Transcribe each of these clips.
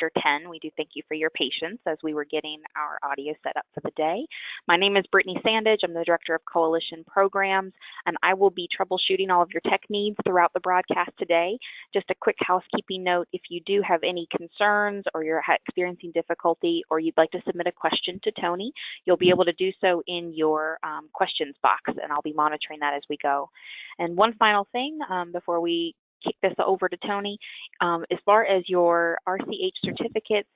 after 10. We do thank you for your patience as we were getting our audio set up for the day. My name is Brittany Sandage. I'm the Director of Coalition Programs, and I will be troubleshooting all of your tech needs throughout the broadcast today. Just a quick housekeeping note, if you do have any concerns or you're experiencing difficulty or you'd like to submit a question to Tony, you'll be able to do so in your questions box, and I'll be monitoring that as we go. And one final thing before we kick this over to Tony, as far as your RCH certificates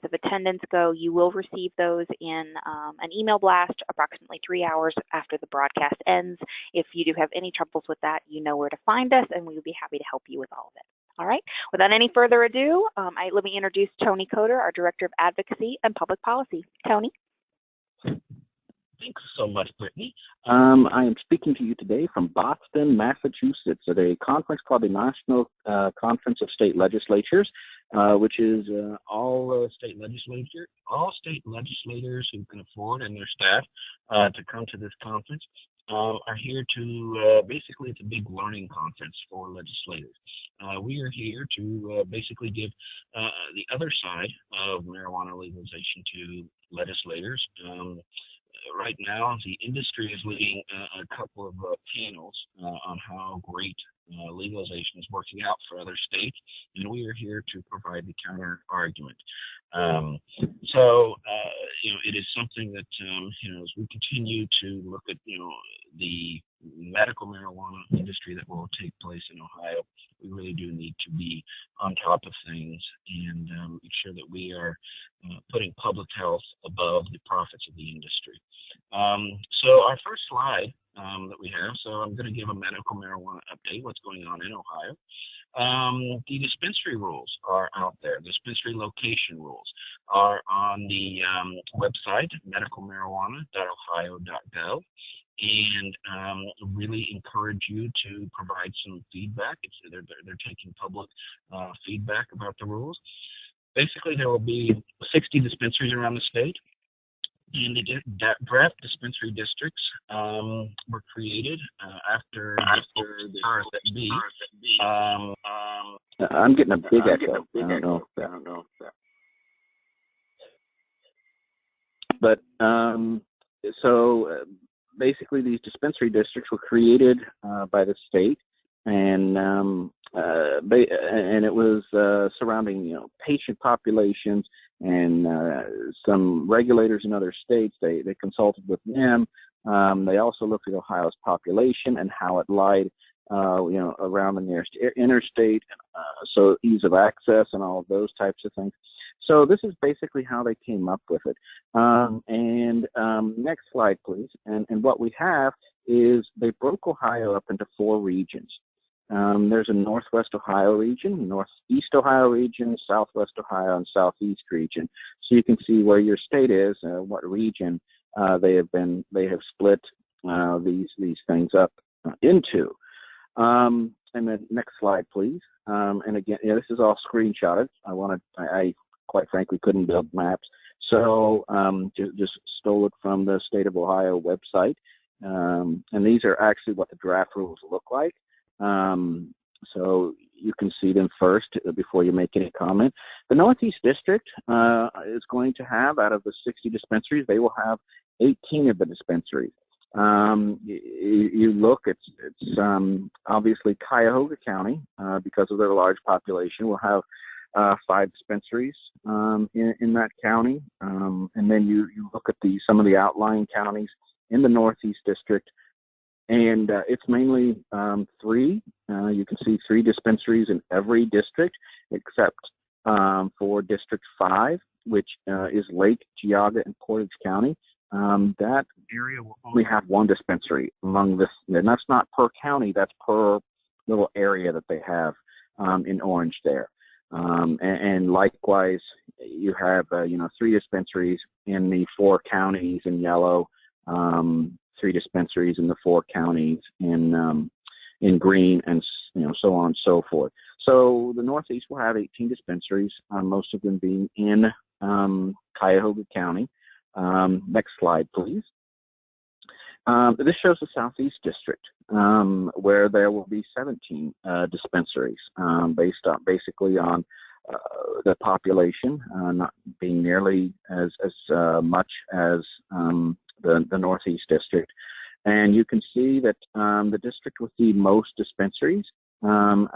of attendance go, you will receive those in an email blast approximately 3 hours after the broadcast ends. If you do have any troubles with that, you know where to find us, and we will be happy to help you with all of it. All right, without any further ado, let me introduce Tony Coder, our Director of Advocacy and Public Policy. Tony. Thanks so much, Brittany. I am speaking to you today from Boston, Massachusetts, at a conference called the National Conference of State Legislatures, which is all state legislators who can afford and their staff to come to this conference are here to basically, it's a big learning conference for legislators. We are here to basically give the other side of marijuana legalization to legislators. Right now, the industry is leading a couple of panels on how great legalization is working out for other states, and we are here to provide the counter argument. It is something that, as we continue to look at, the medical marijuana industry that will take place in Ohio, we really do need to be on top of things and make sure that we are putting public health above the profits of the industry. So our first slide that we have, so I'm going to give a medical marijuana update, what's going on in Ohio. The dispensary rules are out there. Dispensary location rules are on the website, medicalmarijuana.ohio.gov. And really encourage you to provide some feedback. They're taking public feedback about the rules. Basically, there will be 60 dispensaries around the state, and the draft dispensary districts were created after the RSB. I'm getting a big echo. I don't know if that. But basically, these dispensary districts were created by the state, and it was surrounding, patient populations, and some regulators in other states. They consulted with them. They also looked at Ohio's population and how it lied, around the nearest interstate, so ease of access and all of those types of things. So this is basically how they came up with it. Next slide, please. And what we have is they broke Ohio up into 4 regions. There's a Northwest Ohio region, Northeast Ohio region, Southwest Ohio, and Southeast region. So you can see where your state is, what region they have split these things up into. And then next slide, please. And again, this is all screenshotted. I quite frankly couldn't build maps, so just stole it from the State of Ohio website. And these are actually what the draft rules look like. So you can see them first before you make any comment. The Northeast District is going to have, out of the 60 dispensaries, they will have 18 of the dispensaries. You look, it's obviously Cuyahoga County, because of their large population, will have 5 dispensaries in that county. And then you look at some of the outlying counties in the Northeast District, and it's mainly 3. You can see 3 dispensaries in every district except for District 5, which is Lake, Geauga, and Portage County. That area will only have 1 dispensary among this, and that's not per county, that's per little area that they have in orange there. And likewise, you have 3 dispensaries in the 4 counties in yellow, 3 dispensaries in the 4 counties in green, and so on and so forth. So the Northeast will have 18 dispensaries, most of them being in Cuyahoga County. Next slide, please. This shows the Southeast District, where there will be 17 dispensaries, based on basically on the population not being nearly as much as the Northeast district. And you can see that the district with the most dispensaries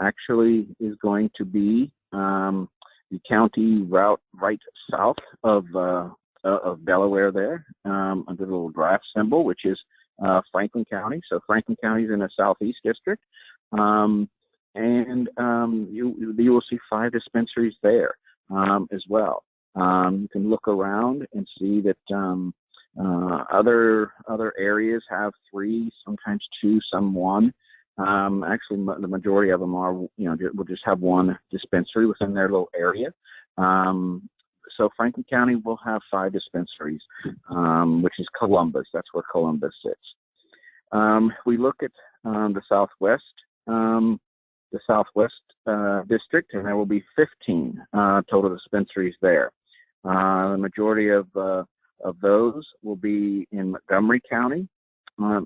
actually is going to be the county route right south of Delaware there, under the little graph symbol, which is Franklin County. So Franklin County is in the Southeast district. And you will see 5 dispensaries there as well. You can look around and see that other areas have 3, sometimes 2, some 1. Actually, the majority of them will just have 1 dispensary within their little area. So Franklin County will have 5 dispensaries, which is Columbus. That's where Columbus sits. We look at the Southwest district, and there will be 15 total dispensaries there. The majority of those will be in Montgomery County.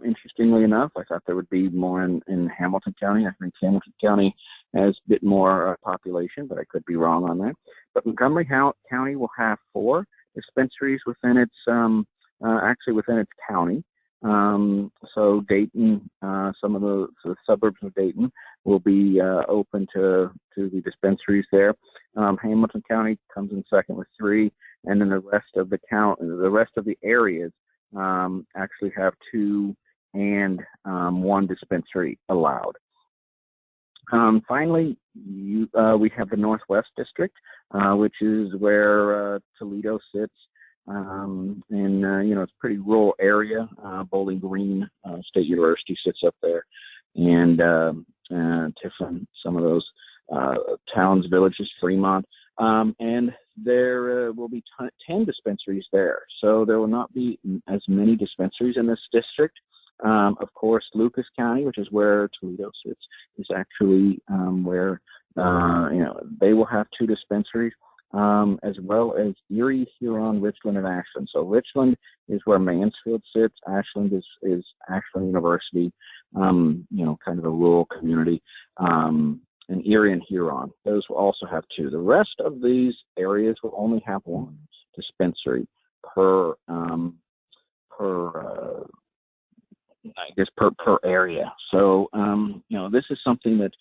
Interestingly enough, I thought there would be more in Hamilton County. I think Hamilton County has a bit more population, but I could be wrong on that. But Montgomery County will have 4 dispensaries within its county. So Dayton, some of the suburbs of Dayton will be open to the dispensaries there. Hamilton County comes in second with 3, and then the rest of the areas actually have 2 and 1 dispensary allowed. Finally, we have the Northwest District, which is where Toledo sits. And it's a pretty rural area. Bowling Green State University sits up there, and Tiffin, some of those towns, villages, Fremont, and there will be 10 dispensaries there. So there will not be as many dispensaries in this district. Of course, Lucas County, which is where Toledo sits, is actually where they will have 2 dispensaries. As well as Erie, Huron, Richland, and Ashland. So Richland is where Mansfield sits. Ashland is Ashland University, kind of a rural community. And Erie and Huron, those will also have 2. The rest of these areas will only have 1 dispensary per area. So this is something that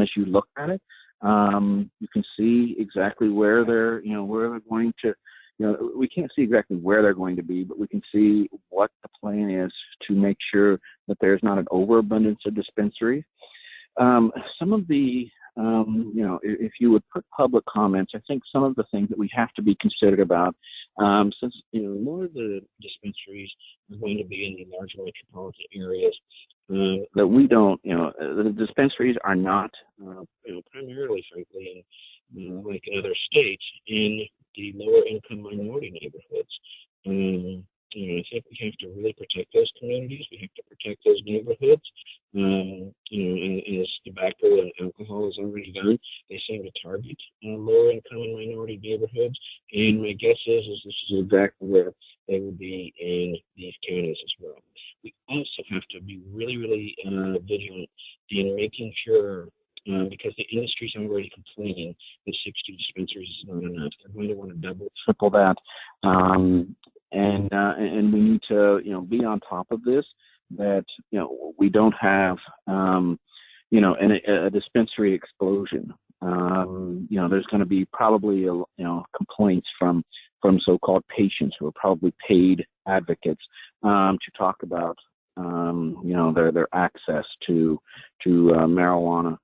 as you look at it, you can see exactly where they're going to, we can't see exactly where they're going to be, but we can see what the plan is to make sure that there's not an overabundance of dispensaries. Some of the, if you would put public comments, I think some of the things that we have to be considered about, since, more of the dispensaries are going to be in the large metropolitan areas, that we don't, the dispensaries are not, primarily, frankly, like in other states, in the lower income minority neighborhoods. I think we have to really protect those communities. We have to protect those neighborhoods. As tobacco and alcohol is already done, they seem to target lower income and minority neighborhoods. And my guess is this is exactly where they will be in these counties as well. We also have to be really, really vigilant in making sure, because the industry is already complaining that 60 dispensaries is not enough. They're going to want to double, triple that. And we need to, be on top of this, that, we don't have, a dispensary explosion. There's going to be probably, complaints from so-called patients who are probably paid advocates to talk about, their access to marijuana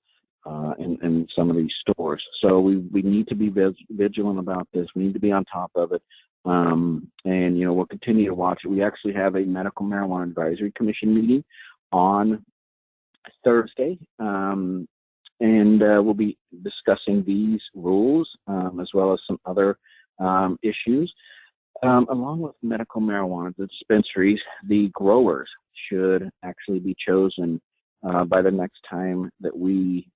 in some of these stores. So we need to be vigilant about this. We need to be on top of it. And we'll continue to watch it. We actually have a medical marijuana advisory commission meeting on Thursday, and we'll be discussing these rules as well as some other issues. Along with medical marijuana, the dispensaries, the growers should actually be chosen by the next time that we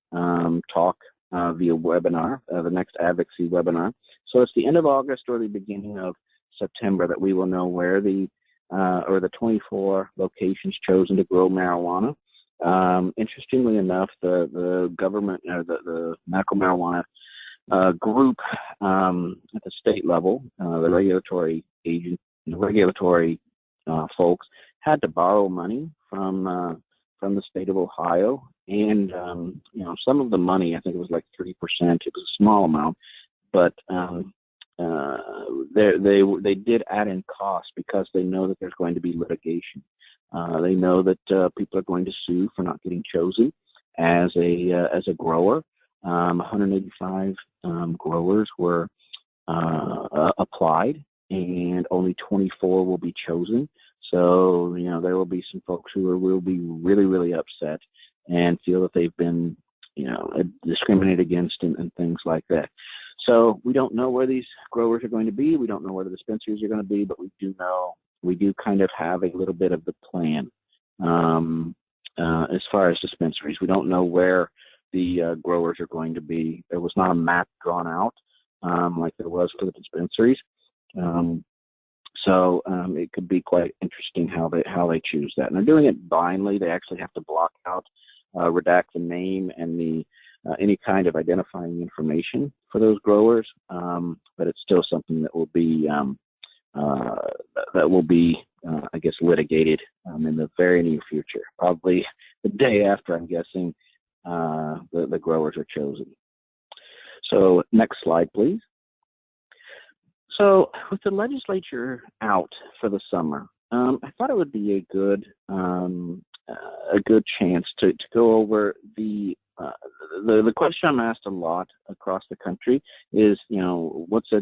talk via webinar, the next advocacy webinar. So it's the end of August or the beginning of September that we will know where the 24 locations chosen to grow marijuana. Interestingly enough, the government, the medical marijuana group at the state level, the regulatory agent, the regulatory folks had to borrow money from the state of Ohio, and some of the money, I think it was like 3%. It was a small amount, but they did add in costs because they know that there's going to be litigation. They know that people are going to sue for not getting chosen as a grower. 185 growers were applied, and only 24 will be chosen. So there will be some folks who will be really, really upset and feel that they've been discriminated against and things like that. So we don't know where these growers are going to be. We don't know where the dispensaries are going to be, but we do kind of have a little bit of the plan as far as dispensaries. We don't know where the growers are going to be. There was not a map drawn out like there was for the dispensaries. So it could be quite interesting how they choose that. And they're doing it blindly. They actually have to block out, redact the name and the any kind of identifying information for those growers. But it's still something that will be I guess, litigated in the very near future, probably the day after, I'm guessing, the growers are chosen. So next slide, please. So with the legislature out for the summer, I thought it would be a good chance to go over the question I'm asked a lot across the country is, what's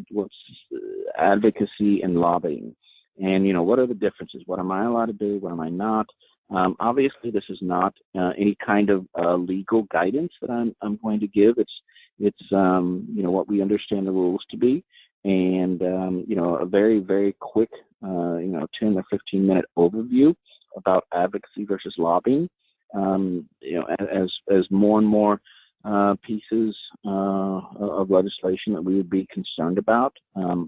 advocacy and lobbying, and what are the differences? What am I allowed to do? What am I not? Obviously, this is not any kind of legal guidance that I'm going to give. It's what we understand the rules to be, and a very, very quick 10 or 15 minute overview about advocacy versus lobbying. As more and more pieces of legislation that we would be concerned about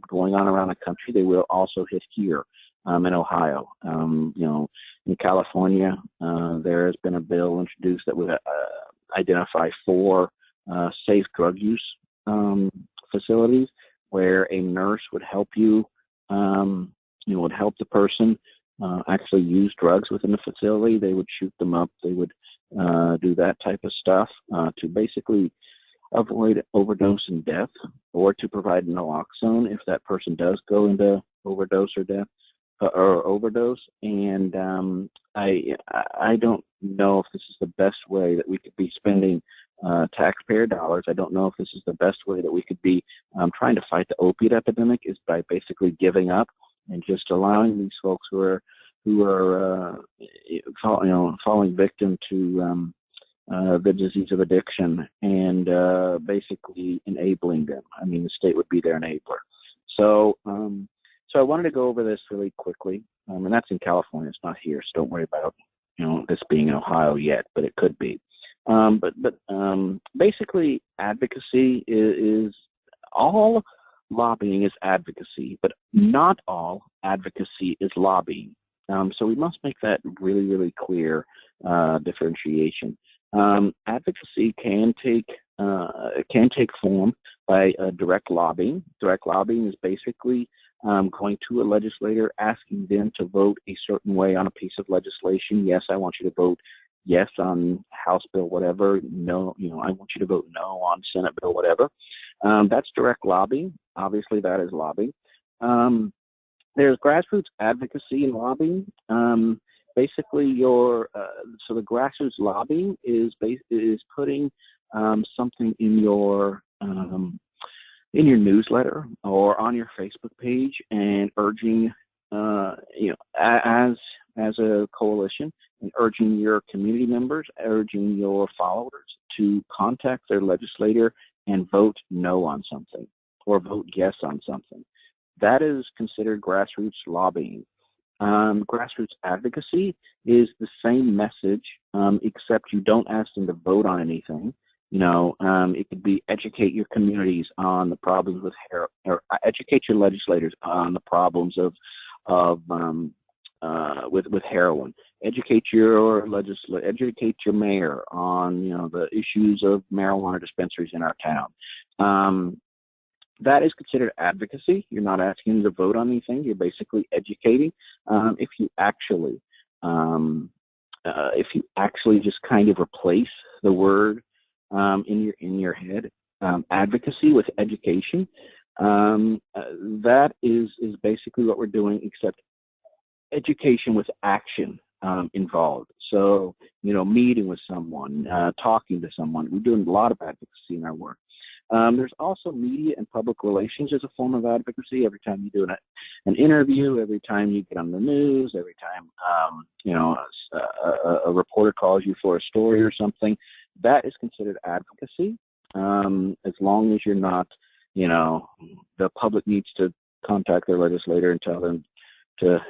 going on around the country, they will also hit here in Ohio. In California, there has been a bill introduced that would identify 4 safe drug use facilities where a nurse would help you, would help the person actually use drugs within the facility. They would shoot them up. They would do that type of stuff to basically avoid overdose and death, or to provide naloxone if that person does go into overdose or death or overdose. And I don't know if this is the best way that we could be spending taxpayer dollars. I don't know if this is the best way that we could be trying to fight the opiate epidemic, is by basically giving up and just allowing these folks who are falling victim to the disease of addiction and basically enabling them. I mean, the state would be their enabler. So I wanted to go over this really quickly, and that's in California. It's not here, so don't worry about this being in Ohio yet, but it could be. But basically, advocacy is all lobbying is advocacy, but not all advocacy is lobbying. So we must make that really, really clear differentiation. Advocacy can take form by direct lobbying. Direct lobbying is basically going to a legislator, asking them to vote a certain way on a piece of legislation. Yes, I want you to vote yes on House bill whatever. No, I want you to vote no on Senate bill whatever. That's direct lobbying. Obviously, that is lobbying. There's grassroots advocacy and lobbying. Basically, so the grassroots lobbying is putting something in your newsletter or on your Facebook page and urging, as a coalition, and urging your community members, urging your followers to contact their legislator and vote no on something or vote yes on something. That is considered grassroots lobbying. Grassroots advocacy is the same message, except you don't ask them to vote on anything. It could be educate your communities on the problems with or educate your legislators on the problems with heroin. Educate your mayor on the issues of marijuana dispensaries in our town. That is considered advocacy. You're not asking them to vote on anything. You're basically educating. If you actually just kind of replace the word in your head, advocacy with education, that is basically what we're doing, except education with action involved. So, meeting with someone, talking to someone. We're doing a lot of advocacy in our work. There's also media and public relations as a form of advocacy. Every time you do an interview, every time you get on the news, every time a reporter calls you for a story or something, that is considered advocacy. As long as you're not, the public needs to contact their legislator and tell them to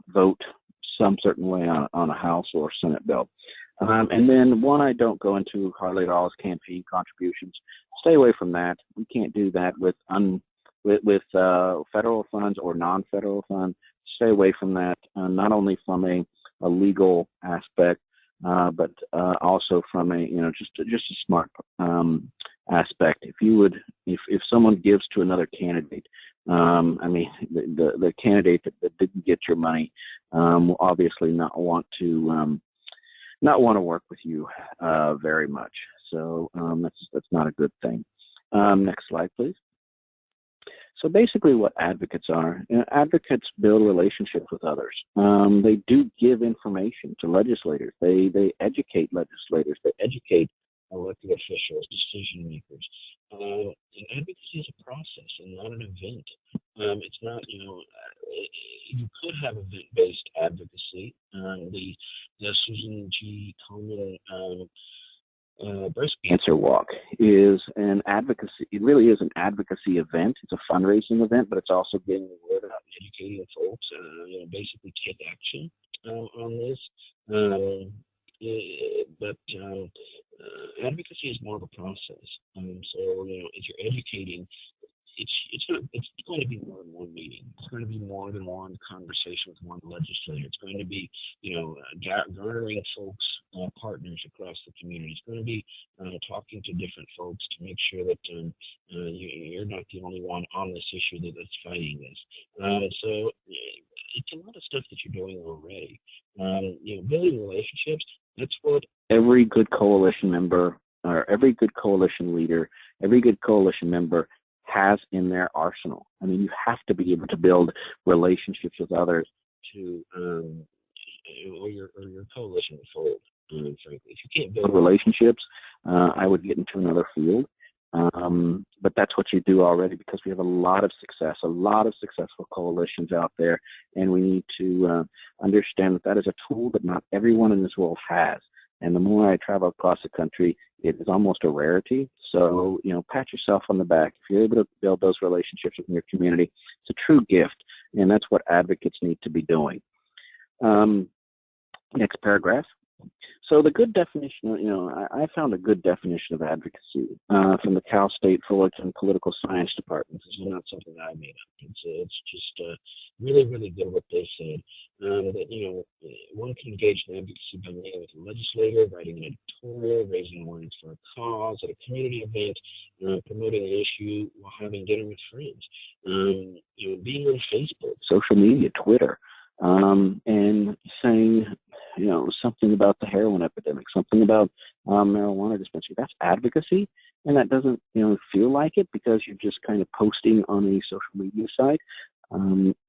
vote some certain way on a House or Senate bill. And then one I don't go into hardly at all is campaign contributions. Stay away from that. We can't do that with federal funds or non-federal funds. Stay away from that, not only from a legal aspect, but also from a just a smart aspect. If someone gives to another candidate, the candidate that didn't get your money will obviously not want to work with you very much. So that's not a good thing. Next slide, please. So basically what advocates are, advocates build relationships with others. They do give information to legislators. They educate legislators. They educate elected officials, decision makers. And advocacy is a process and not an event. It's not, you could have event-based advocacy. The Susan G. Komen breast cancer walk is an advocacy. It really is an advocacy event. It's a fundraising event, but it's also getting the word out and educating folks. Basically take action on this. But advocacy is more of a process. So if you're educating, it's going to be more than one meeting. It's going to be more than one conversation with one legislator. It's going to be garnering folks, partners across the community. It's going to be talking to different folks to make sure that you're not the only one on this issue that's fighting this. So it's a lot of stuff that you're doing already. Building relationships. That's what every good coalition member, or every good coalition leader, every good coalition member has in their arsenal. You have to be able to build relationships with others to, or your coalition will fold. Frankly, if you can't build relationships, I would get into another field. But that's what you do already, because we have a lot of successful coalitions out there, and we need to understand that is a tool that not everyone in this world has. And the more I travel across the country, it is almost a rarity. So, pat yourself on the back. If you're able to build those relationships within your community, it's a true gift, and that's what advocates need to be doing. Next paragraph. So the good definition, I found a good definition of advocacy from the Cal State Fullerton Political Science Department. This is not something I made up. It's just really, really good what they said. That one can engage in advocacy by meeting with a legislator, writing an editorial, raising awareness for a cause at a community event, promoting an issue while having dinner with friends. Being on Facebook, social media, Twitter, and saying something about the heroin epidemic, something about marijuana dispensary. That's advocacy, and that doesn't feel like it because you're just kind of posting on a social media site.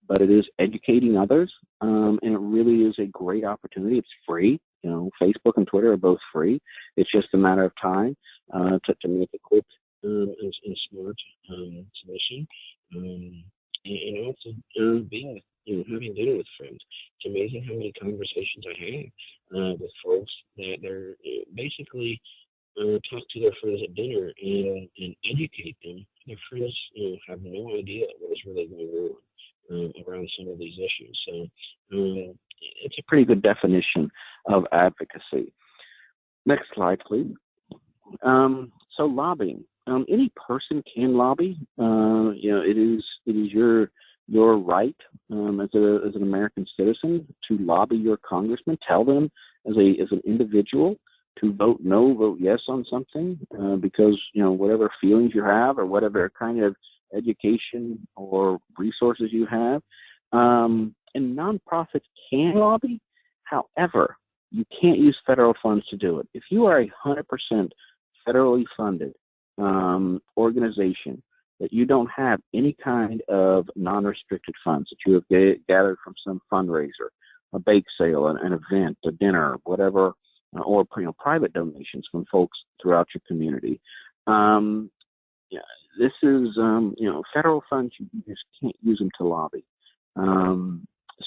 But it is educating others, and it really is a great opportunity. It's free. Facebook and Twitter are both free. It's just a matter of time to make a quick and smart submission. And also being having dinner with friends. It's amazing how many conversations I have with folks that they're basically talk to their friends at dinner and educate them. Their friends have no idea what is really going on around some of these issues. So it's a pretty good definition of advocacy. Next slide, please. So lobbying. Any person can lobby. It is your right as an American citizen to lobby your congressman. Tell them as an individual vote no, vote yes on something because, whatever feelings you have or whatever kind of education or resources you have. And nonprofits can lobby. However, you can't use federal funds to do it. If you are a 100% federally funded organization, that you don't have any kind of non-restricted funds that you have gathered from some fundraiser, a bake sale, an event, a dinner, whatever, or private donations from folks throughout your community. This is federal funds, you just can't use them to lobby.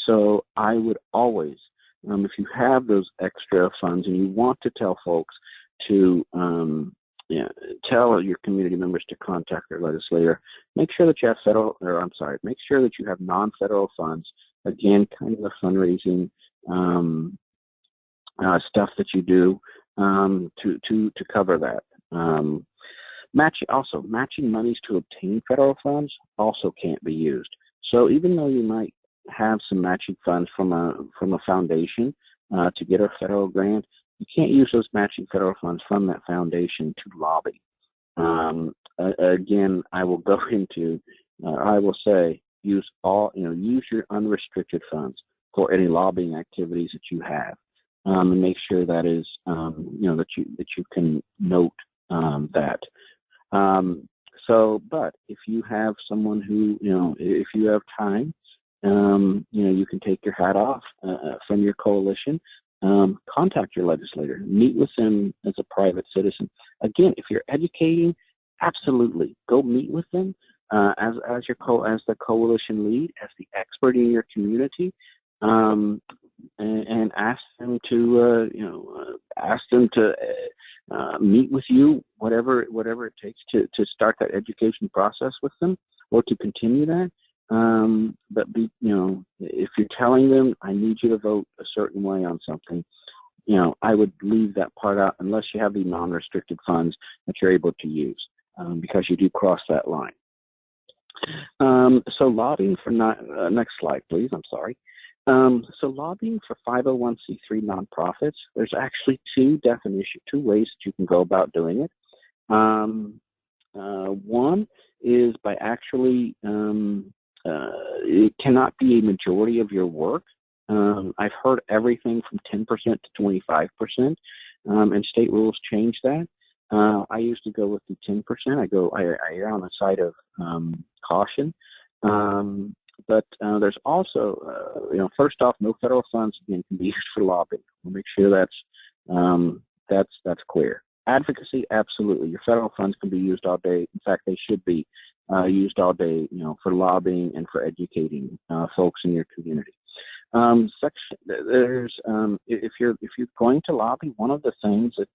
So I would always, if you have those extra funds and you want to tell folks to tell your community members to contact their legislator, make sure that you have make sure that you have non-federal funds. Again, kind of the fundraising stuff that you do to cover that. Matching monies to obtain federal funds also can't be used. So even though you might have some matching funds from a foundation to get a federal grant, you can't use those matching federal funds from that foundation to lobby. Again, I will go into, I will say, use your unrestricted funds for any lobbying activities that you have, and make sure that is, that you can note that. But if you have someone who, if you have time, you can take your hat off from your coalition. Contact your legislator, meet with them as a private citizen. Again, if you're educating, absolutely go meet with them as the coalition lead, as the expert in your community, and ask them to meet with you, whatever it takes to start that education process with them or to continue that. But if you're telling them, I need you to vote a certain way on something, I would leave that part out unless you have the non-restricted funds that you're able to use, because you do cross that line. So lobbying for next slide, please. I'm sorry. So lobbying for 501c3 nonprofits, there's actually two ways that you can go about doing it. One is by actually, it cannot be a majority of your work. I've heard everything from 10% to 25%, and state rules change that. I used to go with the 10%. I err on the side of caution. But there's also, first off, no federal funds again can be used for lobbying. We'll make sure that's clear. Advocacy, absolutely. Your federal funds can be used all day. In fact, they should be used all day, for lobbying and for educating folks in your community. If you're going to lobby, one of the things that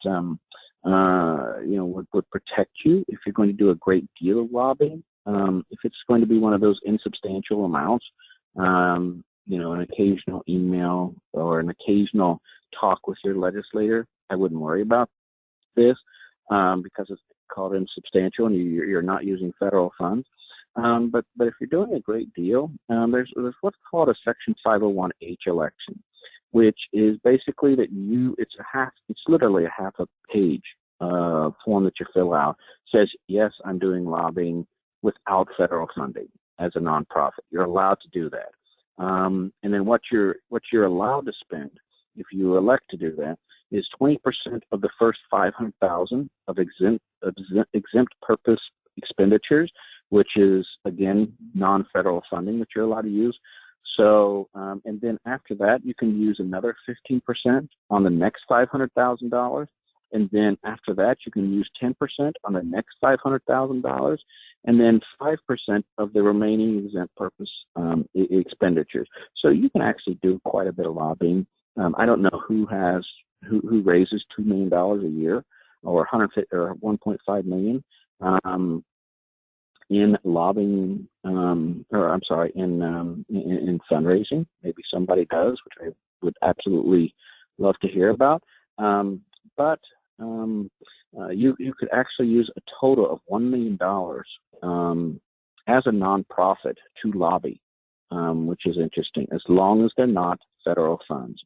would protect you if you're going to do a great deal of lobbying, if it's going to be one of those insubstantial amounts, an occasional email or an occasional talk with your legislator, I wouldn't worry about this because it's called insubstantial and you're not using federal funds. But if you're doing a great deal, there's what's called a Section 501H election, which is basically that it's literally a half a page form that you fill out. It says, yes, I'm doing lobbying without federal funding as a nonprofit. You're allowed to do that. And then what you're allowed to spend, if you elect to do that, is 20% of the first $500,000 of exempt purpose expenditures, which is again non-federal funding that you're allowed to use. So, and then after that, you can use another 15% on the next $500,000, and then after that, you can use 10% on the next $500,000, and then 5% of the remaining exempt purpose expenditures. So you can actually do quite a bit of lobbying. I don't know who raises $2 million a year or 1.5 million in lobbying, in fundraising. Maybe somebody does, which I would absolutely love to hear about. But you could actually use a total of $1 million as a nonprofit to lobby, which is interesting, as long as they're not federal funds.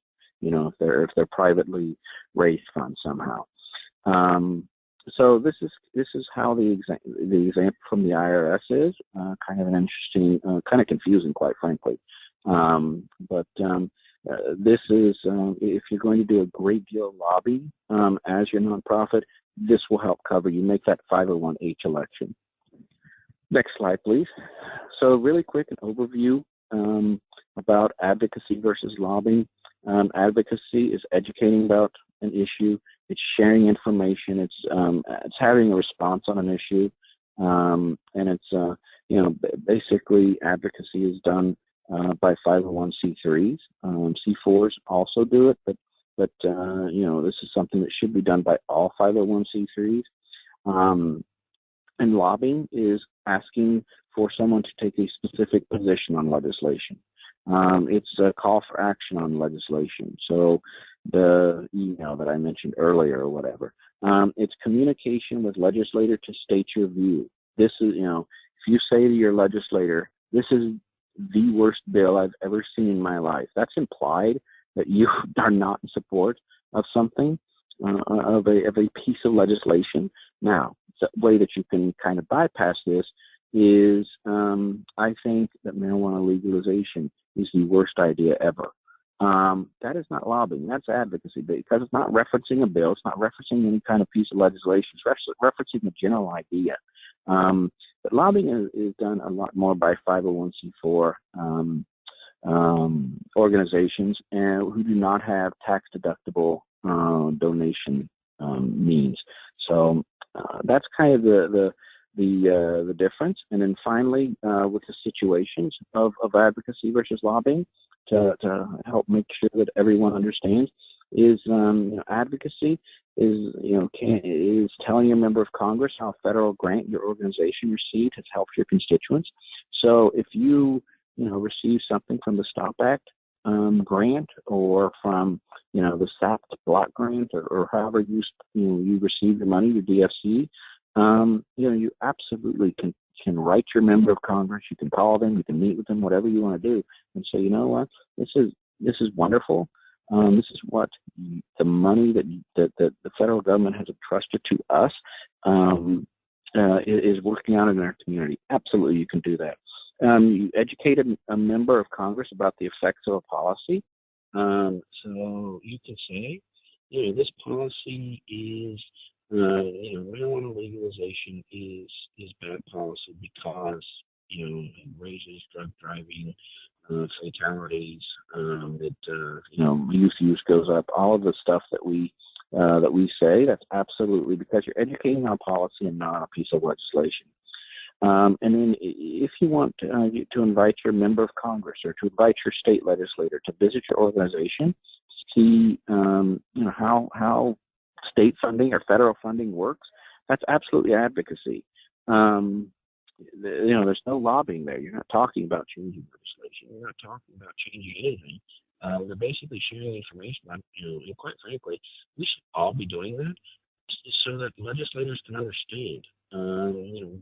if they're privately raised funds somehow. So this is how the example from the IRS is kind of an interesting, kind of confusing, quite frankly. But this is if you're going to do a great deal of lobbying as your nonprofit, this will help cover you. Make that 501H election. Next slide, please. So really quick, an overview about advocacy versus lobbying. Advocacy is educating about an issue. It's sharing information. It's having a response on an issue, and it's basically advocacy is done by 501c3s. C4s also do it, but this is something that should be done by all 501c3s. And lobbying is asking for someone to take a specific position on legislation. It's a call for action on legislation. So the email that I mentioned earlier or whatever, it's communication with legislator to state your view. This is, if you say to your legislator, this is the worst bill I've ever seen in my life, that's implied that you are not in support of something, of a piece of legislation. Now, the way that you can kind of bypass this is I think that marijuana legalization is the worst idea ever. That is not lobbying. That's advocacy, because it's not referencing a bill. It's not referencing any kind of piece of legislation. It's referencing a general idea. But lobbying is done a lot more by 501c4 organizations and who do not have tax-deductible donation means. So that's kind of the difference. And then finally, with the situations of advocacy versus lobbying, to help make sure that everyone understands, is advocacy is telling your member of Congress how a federal grant your organization received has helped your constituents. So if you receive something from the STOP Act grant, or from the SAP block grant, or however you receive your money, your DFC, you absolutely can write your member of Congress. You can call them, you can meet with them, whatever you want to do, and say, you know what, this is wonderful. This is what the money that the federal government has entrusted to us is working out in our community. Absolutely, you can do that. You educate a member of Congress about the effects of a policy. So you can say, this policy is, marijuana legalization is bad policy because, it raises drug driving, fatalities, youth use goes up, all of the stuff that we say. That's absolutely because you're educating on policy and not on a piece of legislation. And then if you want to invite your member of Congress or to invite your state legislator to visit your organization, see how state funding or federal funding works, that's absolutely advocacy. There's no lobbying there. You're not talking about changing legislation. You're not talking about changing anything. They're basically sharing information on, and quite frankly, we should all be doing that so that legislators can understand,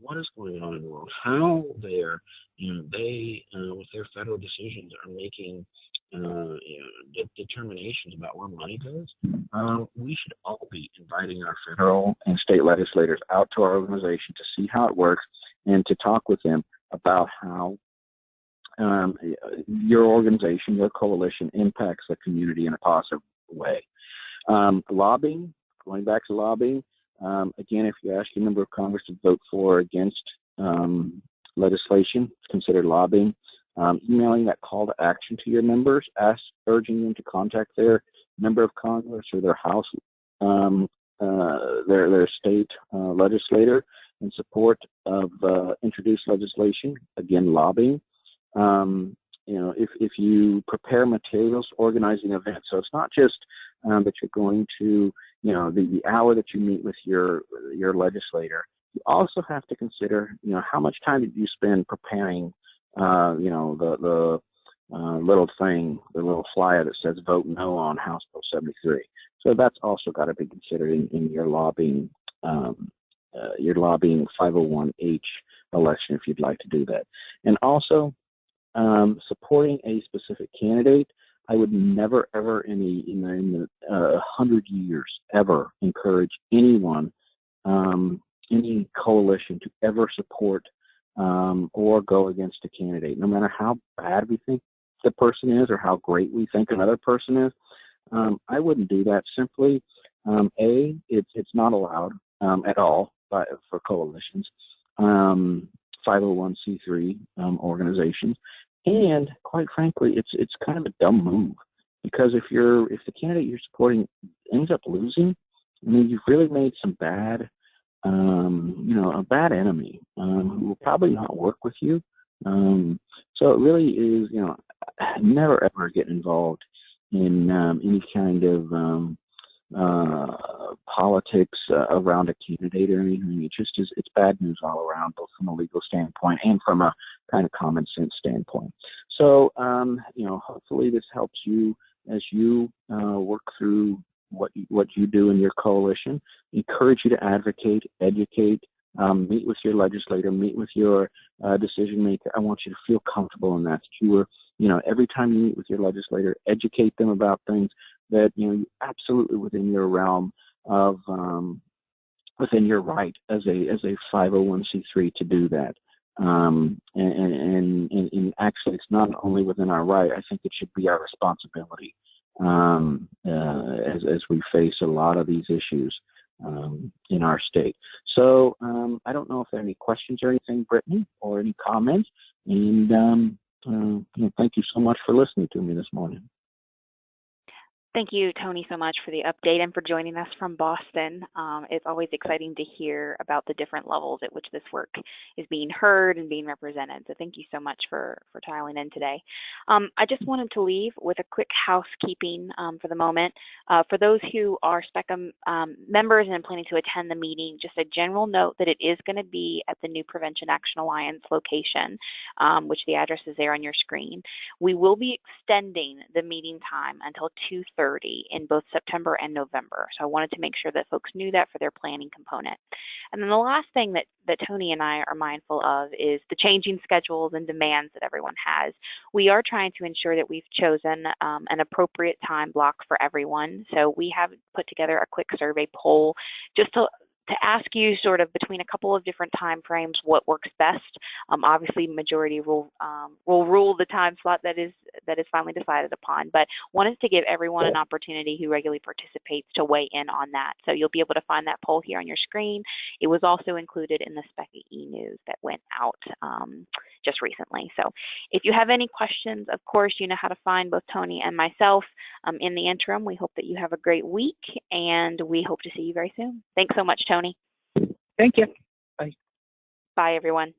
what is going on in the world, how they with their federal decisions are making determinations about where money goes. We should all be inviting our federal and state legislators out to our organization to see how it works and to talk with them about how your organization, your coalition impacts the community in a positive way. Lobbying, going back to lobbying, again, if you ask your member of Congress to vote for or against legislation, it's considered lobbying. Emailing that call to action to your members, urging them to contact their member of Congress or their House, their state legislator in support of introduced legislation. Again, lobbying. If you prepare materials, organizing events, so it's not just that you're going to, the hour that you meet with your legislator. You also have to consider, how much time did you spend preparing, the little thing, the little flyer that says "Vote No" on House Bill 73. So that's also got to be considered in your lobbying 501H election if you'd like to do that. And also supporting a specific candidate I would never, ever in the 100 years ever encourage anyone, any coalition to ever support or go against a candidate, no matter how bad we think the person is or how great we think another person is. I wouldn't do that. Simply, it's not allowed at all for coalitions, 501c3 organizations, and quite frankly, it's kind of a dumb move, because if the candidate you're supporting ends up losing, I mean, you've really made some bad, a bad enemy who will probably not work with you. So it really is, never ever get involved in any kind of politics around a candidate or anything. It's bad news all around, both from a legal standpoint and from a kind of common sense standpoint. So, hopefully this helps you as you work through what you do in your coalition. Encourage you to advocate, educate, meet with your legislator, meet with your decision maker. I want you to feel comfortable in that. Every time you meet with your legislator, educate them about things that you absolutely within your realm of within your right as a 501c3 to do that. And actually, it's not only within our right. I think it should be our responsibility as we face a lot of these issues in our state. So I don't know if there are any questions or anything, Brittany, or any comments. And thank you so much for listening to me this morning. Thank you, Tony, so much for the update and for joining us from Boston. It's always exciting to hear about the different levels at which this work is being heard and being represented. So thank you so much for dialing in today. I just wanted to leave with a quick housekeeping for the moment. For those who are SPCA members and planning to attend the meeting, just a general note that it is going to be at the new Prevention Action Alliance location, which the address is there on your screen. We will be extending the meeting time until 2:30 in both September and November. So I wanted to make sure that folks knew that for their planning component. And then the last thing that Tony and I are mindful of is the changing schedules and demands that everyone has. We are trying to ensure that we've chosen an appropriate time block for everyone. So we have put together a quick survey poll just to ask you sort of between a couple of different time frames what works best. Obviously, majority will rule the time slot that is finally decided upon, but wanted to give everyone an opportunity who regularly participates to weigh in on that. So you'll be able to find that poll here on your screen. It was also included in the SPCA e-news that went out just recently. So if you have any questions, of course, you know how to find both Tony and myself. In the interim, we hope that you have a great week, and we hope to see you very soon. Thanks so much, Tony. Thank you. Bye. Bye, everyone.